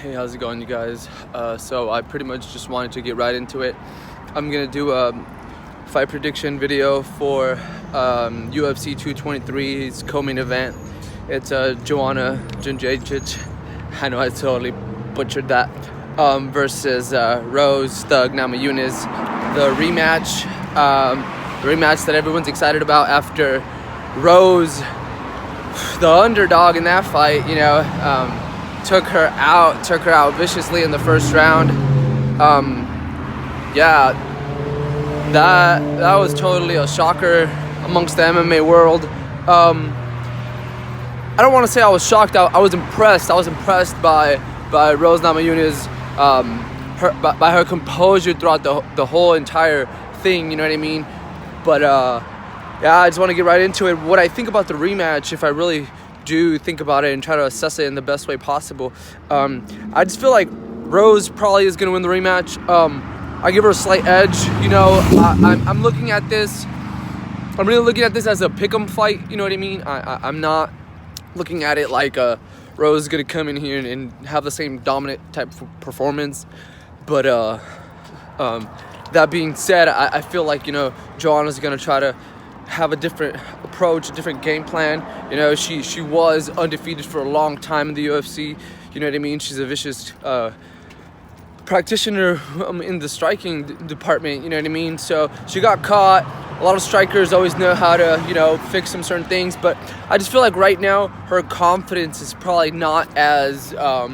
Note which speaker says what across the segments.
Speaker 1: Hey, how's it going, you guys? So I pretty much just wanted to get right into it. I'm gonna do a fight prediction video for UFC 223's co-main event. It's Joanna, I know I totally butchered that, versus Rose Thug Namajunas. The rematch that everyone's excited about after Rose, the underdog in that fight, took her out viciously in the first round. That was totally a shocker amongst the MMA world. I don't want to say I was shocked. I was impressed. I was impressed by Rose Namajunas, by her composure throughout the whole entire thing. You know what I mean? But I just want to get right into it. What I think about the rematch, if I really do think about it and try to assess it in the best way possible, I just feel like Rose probably is going to win the rematch. I give her a slight edge. I'm looking at this. I'm really looking at this as a pick'em fight. You know what I mean? I'm not looking at it like Rose is going to come in here and have the same dominant type of performance. But that being said, I feel like Joanna's going to try to have a different approach, a different game plan. She was undefeated for a long time in the UFC. You know what I mean? She's a vicious practitioner in the striking department. You know what I mean? So she got caught. A lot of strikers always know how to fix some certain things, but I just feel like right now her confidence is probably not as at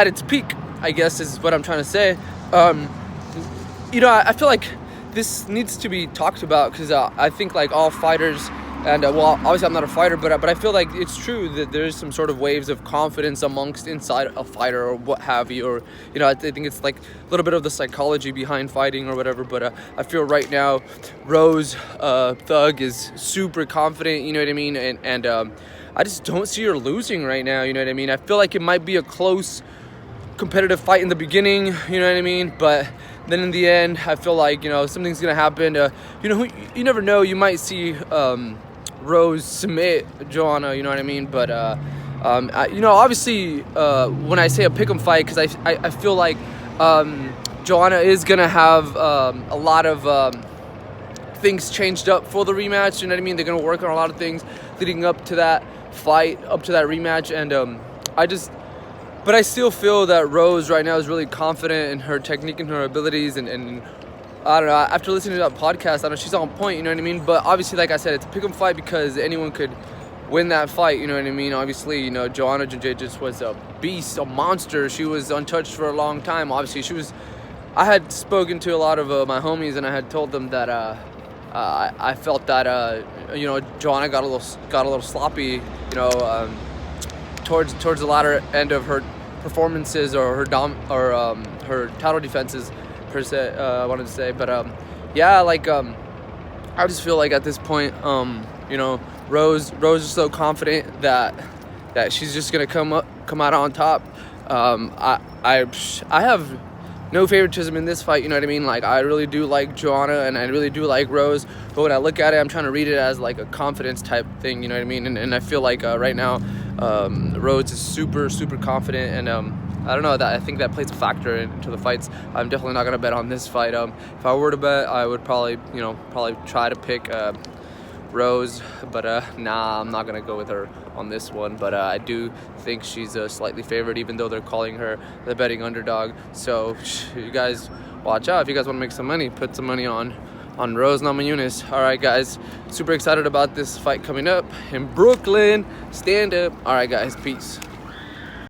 Speaker 1: its peak, I guess is what I'm trying to say. I feel like this needs to be talked about because I think like all fighters, and obviously I'm not a fighter, but I feel like it's true that there's some sort of waves of confidence inside a fighter or what have you, or I think it's like a little bit of the psychology behind fighting or whatever. But I feel right now Rose Thug is super confident. You know what I mean? And I just don't see her losing right now. You know what I mean? I feel like it might be a close, competitive fight in the beginning. You know what I mean? But then in the end, I feel like something's gonna happen. You never know. You might see Rose submit Joanna. You know what I mean? But obviously, when I say a pick'em fight, because I feel like Joanna is gonna have a lot of things changed up for the rematch. You know what I mean? They're gonna work on a lot of things leading up to that fight, up to that rematch, and But I still feel that Rose right now is really confident in her technique and her abilities, and I don't know, after listening to that podcast, I know she's on point, you know what I mean? But obviously, like I said, it's a pick'em fight because anyone could win that fight, you know what I mean? Obviously, Joanna just was a beast, a monster. She was untouched for a long time. Obviously, I had spoken to a lot of my homies, and I had told them that I felt that Joanna got a little sloppy, towards the latter end of her performances or her title defenses per se. I wanted to say, but I just feel like at this point, Rose is so confident that she's just gonna come out on top. I have no favoritism in this fight, you know what I mean? Like, I really do like Joanna and I really do like Rose, but when I look at it, I'm trying to read it as like a confidence type thing, you know what I mean? And I feel like right now Rose is super, super confident, and I don't know, that I think that plays a factor into the fights. I'm definitely not gonna bet on this fight. If I were to bet, I would probably try to pick Rose, but nah, I'm not gonna go with her on this one. But I do think she's slightly favored, even though they're calling her the betting underdog. So you guys watch out. If you guys want to make some money, put some money on Rose Namajunas. All right, guys, super excited about this fight coming up in Brooklyn. Stand up. All right, guys, peace.